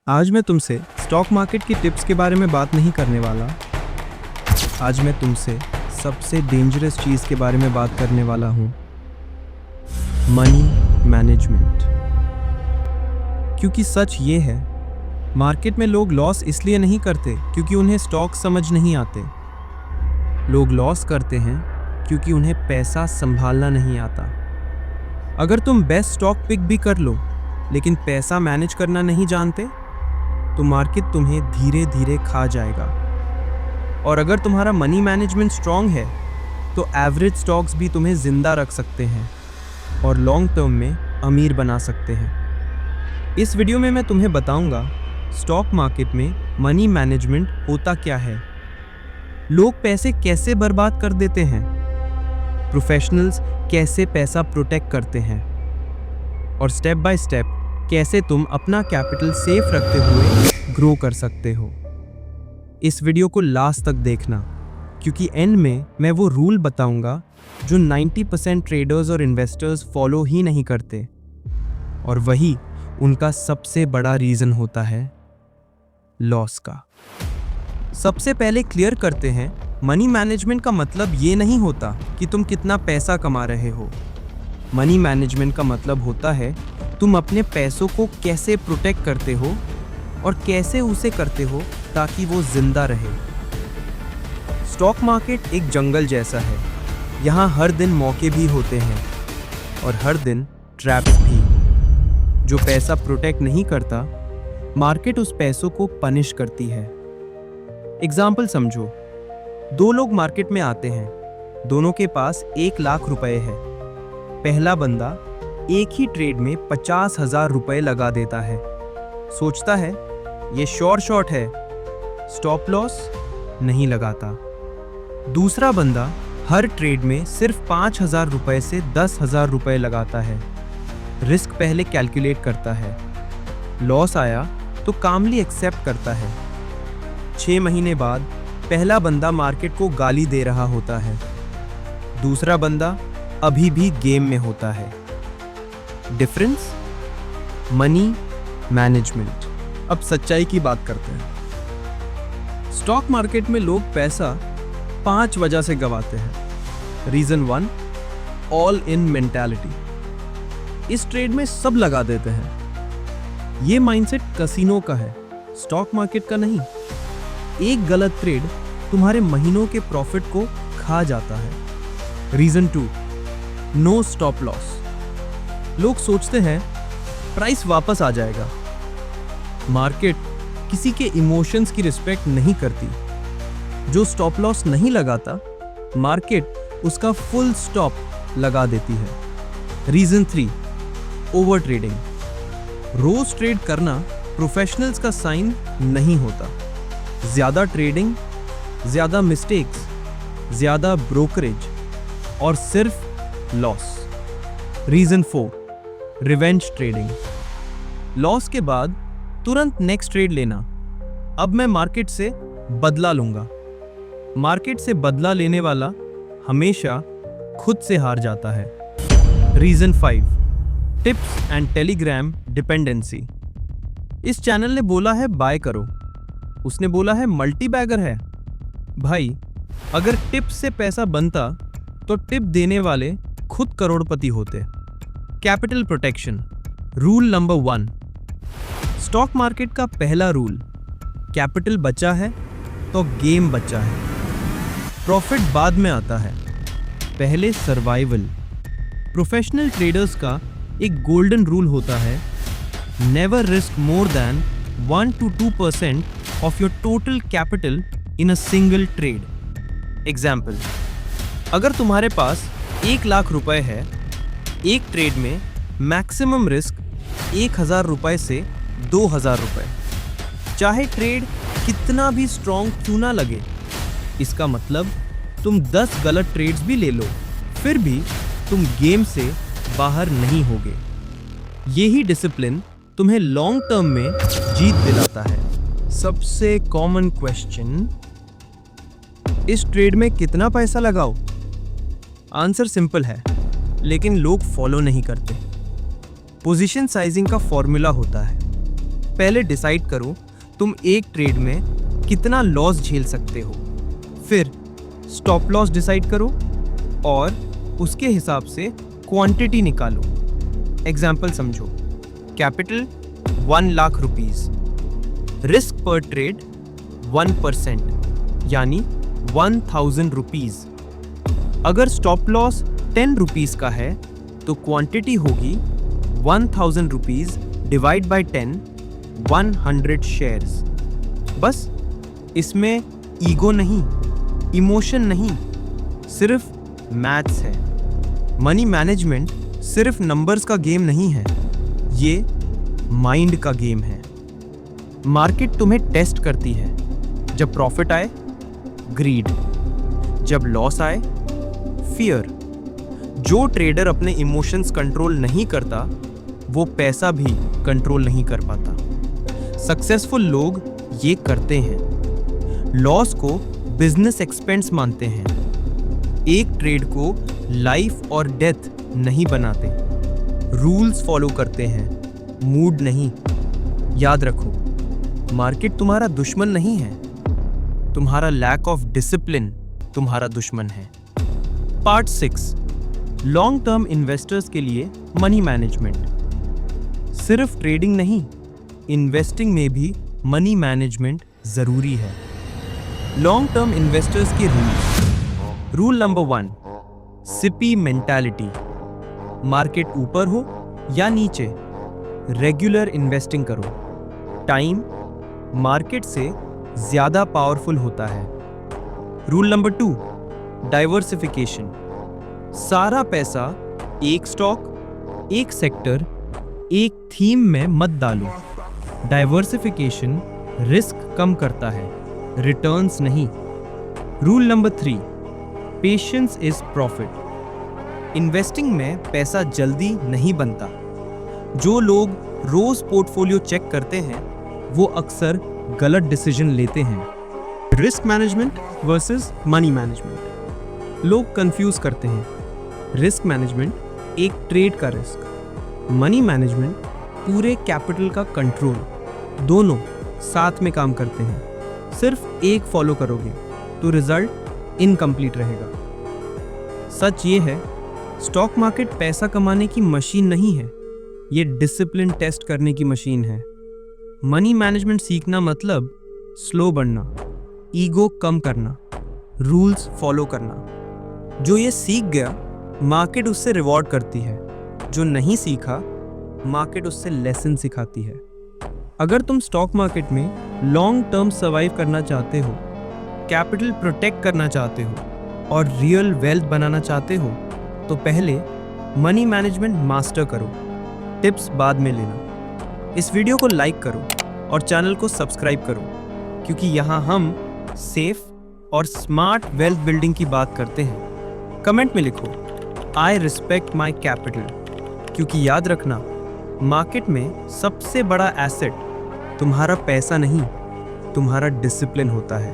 आज मैं तुमसे स्टॉक मार्केट की टिप्स के बारे में बात नहीं करने वाला। आज मैं तुमसे सबसे डेंजरस चीज़ के बारे में बात करने वाला हूँ, मनी मैनेजमेंट। क्योंकि सच ये है, मार्केट में लोग लॉस इसलिए नहीं करते क्योंकि उन्हें स्टॉक समझ नहीं आते। लोग लॉस करते हैं क्योंकि उन्हें पैसा संभालना नहीं आता। अगर तुम बेस्ट स्टॉक पिक भी कर लो लेकिन पैसा मैनेज करना नहीं जानते तो मार्केट तुम्हें धीरे धीरे खा जाएगा। और अगर तुम्हारा मनी मैनेजमेंट स्ट्रांग है तो एवरेज स्टॉक्स भी तुम्हें जिंदा रख सकते हैं और लॉन्ग टर्म में अमीर बना सकते हैं। इस वीडियो में मैं तुम्हें बताऊंगा स्टॉक मार्केट में मनी मैनेजमेंट होता क्या है, लोग पैसे कैसे बर्बाद कर देते हैं, प्रोफेशनल्स कैसे पैसा प्रोटेक्ट करते हैं और स्टेप बाय स्टेप कैसे तुम अपना कैपिटल सेफ रखते हुए ग्रो कर सकते हो। इस वीडियो को लास्ट तक देखना क्योंकि एंड में मैं वो रूल बताऊंगा जो 90% ट्रेडर्स और इन्वेस्टर्स फॉलो ही नहीं करते और वही उनका सबसे बड़ा रीज़न होता है लॉस का। सबसे पहले क्लियर करते हैं, मनी मैनेजमेंट का मतलब ये नहीं होता कि तुम कितना पैसा कमा रहे हो। मनी मैनेजमेंट का मतलब होता है तुम अपने पैसों को कैसे प्रोटेक्ट करते हो और कैसे उसे करते हो ताकि वो जिंदा रहे। स्टॉक मार्केट एक जंगल जैसा है, यहाँ हर दिन मौके भी होते हैं और हर दिन ट्रैप्स भी। जो पैसा प्रोटेक्ट नहीं करता, मार्केट उस पैसों को पनिश करती है। एग्जाम्पल समझो, दो लोग मार्केट में आते हैं, दोनों के पास 1 लाख रुपए है। पहला बंदा एक ही ट्रेड में 50,000 रुपए लगा देता है, सोचता है ये श्योर शॉट है, स्टॉप लॉस नहीं लगाता। दूसरा बंदा हर ट्रेड में सिर्फ 5,000 रुपए से 10,000 रुपए लगाता है, रिस्क पहले कैलकुलेट करता है, लॉस आया तो कामली एक्सेप्ट करता है। 6 महीने बाद पहला बंदा मार्केट को गाली दे रहा होता है, दूसरा बंदा अभी भी गेम में होता है। डिफरेंस? Money management. अब सच्चाई की बात करते हैं। स्टॉक मार्केट में लोग पैसा 5 वजह से गंवाते हैं। Reason 1, all in mentality. इस ट्रेड में सब लगा देते हैं। ये माइंडसेट कसिनो का है, स्टॉक मार्केट का नहीं। एक गलत ट्रेड तुम्हारे महीनों के प्रॉफिट को खा जाता है। Reason 2, no stop loss. लोग सोचते हैं प्राइस वापस आ जाएगा। मार्केट किसी के इमोशंस की रिस्पेक्ट नहीं करती। जो स्टॉप लॉस नहीं लगाता, मार्केट उसका फुल स्टॉप लगा देती है। Reason 3, overtrading. रोज ट्रेड करना प्रोफेशनल्स का साइन नहीं होता। ज्यादा ट्रेडिंग, ज्यादा मिस्टेक्स, ज्यादा ब्रोकरेज और सिर्फ loss. Reason 4, revenge trading. Loss के बाद तुरंत नेक्स्ट ट्रेड लेना। अब मैं मार्केट से बदला लूंगा। मार्केट से बदला लेने वाला हमेशा खुद से हार जाता है। Reason 5, tips and Telegram dependency. इस चैनल ने बोला है बाय करो, उसने बोला है मल्टी बैगर है। भाई, अगर टिप्स से पैसा बनता तो टिप देने वाले खुद करोड़पति होते। Capital protection. Rule number 1, stock market का पहला रूल, कैपिटल बचा है तो गेम बचा है। प्रॉफिट बाद में आता है, पहले सर्वाइवल। प्रोफेशनल ट्रेडर्स का एक गोल्डन रूल होता है, never risk more than 1 to 2% of your total capital in a single trade. Example, अगर तुम्हारे पास 1 लाख रुपए है, एक ट्रेड में मैक्सिमम रिस्क 1,000 रुपए से 2,000 रुपए। चाहे ट्रेड कितना भी स्ट्रॉन्ग क्यों ना लगे, इसका मतलब तुम 10 गलत ट्रेड्स भी ले लो, फिर भी तुम गेम से बाहर नहीं होगे। यही डिसिप्लिन तुम्हें लॉन्ग टर्म में जीत दिलाता है। सबसे कॉमन क्वेश्चन, इस ट्रेड में कितना पैसा लगाओ? आंसर सिंपल है, लेकिन लोग फॉलो नहीं करते। पोजीशन साइजिंग का फॉर्मूला होता है, पहले डिसाइड करो तुम एक ट्रेड में कितना लॉस झेल सकते हो। फिर स्टॉप लॉस डिसाइड करो और उसके हिसाब से क्वांटिटी निकालो। एग्जाम्पल समझो, कैपिटल 1 लाख रुपीस, रिस्क पर ट्रेड 1% यानी 1000 रुपीज। अगर स्टॉप लॉस 10 रुपीज का है तो क्वांटिटी होगी 1000 रुपीज डिवाइड बाय 10, 100 शेयर्स। बस इसमें ईगो नहीं, इमोशन नहीं, सिर्फ मैथ्स है। मनी मैनेजमेंट सिर्फ नंबर्स का गेम नहीं है, ये माइंड का गेम है। मार्केट तुम्हें टेस्ट करती है। जब प्रॉफिट आए, ग्रीड, जब लॉस आए, फियर। जो ट्रेडर अपने इमोशंस कंट्रोल नहीं करता वो पैसा भी कंट्रोल नहीं कर पाता। सक्सेसफुल लोग ये करते हैं, लॉस को बिजनेस एक्सपेंस मानते हैं, एक ट्रेड को लाइफ और डेथ नहीं बनाते, रूल्स फॉलो करते हैं, मूड नहीं। याद रखो, मार्केट तुम्हारा दुश्मन नहीं है, तुम्हारा लैक ऑफ डिसिप्लिन तुम्हारा दुश्मन है। पार्ट 6, लॉन्ग टर्म इन्वेस्टर्स के लिए मनी मैनेजमेंट। सिर्फ ट्रेडिंग नहीं, इन्वेस्टिंग में भी मनी मैनेजमेंट जरूरी है। लॉन्ग टर्म इन्वेस्टर्स के rules. Rule number 1, CP mentality. Market ऊपर हो या नीचे, रेगुलर इन्वेस्टिंग करो। टाइम मार्केट से ज्यादा पावरफुल होता है। Rule number 2, diversification. सारा पैसा एक स्टॉक, एक सेक्टर, एक थीम में मत डालो। डाइवर्सिफिकेशन रिस्क कम करता है, रिटर्न्स नहीं। Rule number 3, patience is profit. Investing में पैसा जल्दी नहीं बनता। जो लोग रोज पोर्टफोलियो चेक करते हैं वो अक्सर गलत डिसीजन लेते हैं। Risk management versus money management. लोग कंफ्यूज करते हैं। रिस्क मैनेजमेंट एक ट्रेड का रिस्क, मनी मैनेजमेंट पूरे कैपिटल का कंट्रोल। दोनों साथ में काम करते हैं। सिर्फ एक फॉलो करोगे तो रिजल्ट इनकम्प्लीट रहेगा। सच ये है, स्टॉक मार्केट पैसा कमाने की मशीन नहीं है, ये डिसिप्लिन टेस्ट करने की मशीन है। मनी मैनेजमेंट सीखना मतलब स्लो बढ़ना, ईगो कम करना, रूल्स फॉलो करना। जो ये सीख गया, मार्केट उससे रिवॉर्ड करती है। जो नहीं सीखा, मार्केट उससे लेसन सिखाती है। अगर तुम स्टॉक मार्केट में लॉन्ग टर्म सर्वाइव करना चाहते हो, कैपिटल प्रोटेक्ट करना चाहते हो और रियल वेल्थ बनाना चाहते हो तो पहले मनी मैनेजमेंट मास्टर करो। टिप्स बाद में लेना। इस वीडियो को लाइक करो और चैनल को सब्सक्राइब करो, क्योंकि यहाँ हम सेफ और स्मार्ट वेल्थ बिल्डिंग की बात करते हैं। कमेंट में लिखो, आई रिस्पेक्ट माई कैपिटल, क्योंकि याद रखना, मार्केट में सबसे बड़ा एसेट तुम्हारा पैसा नहीं, तुम्हारा डिसिप्लिन होता है।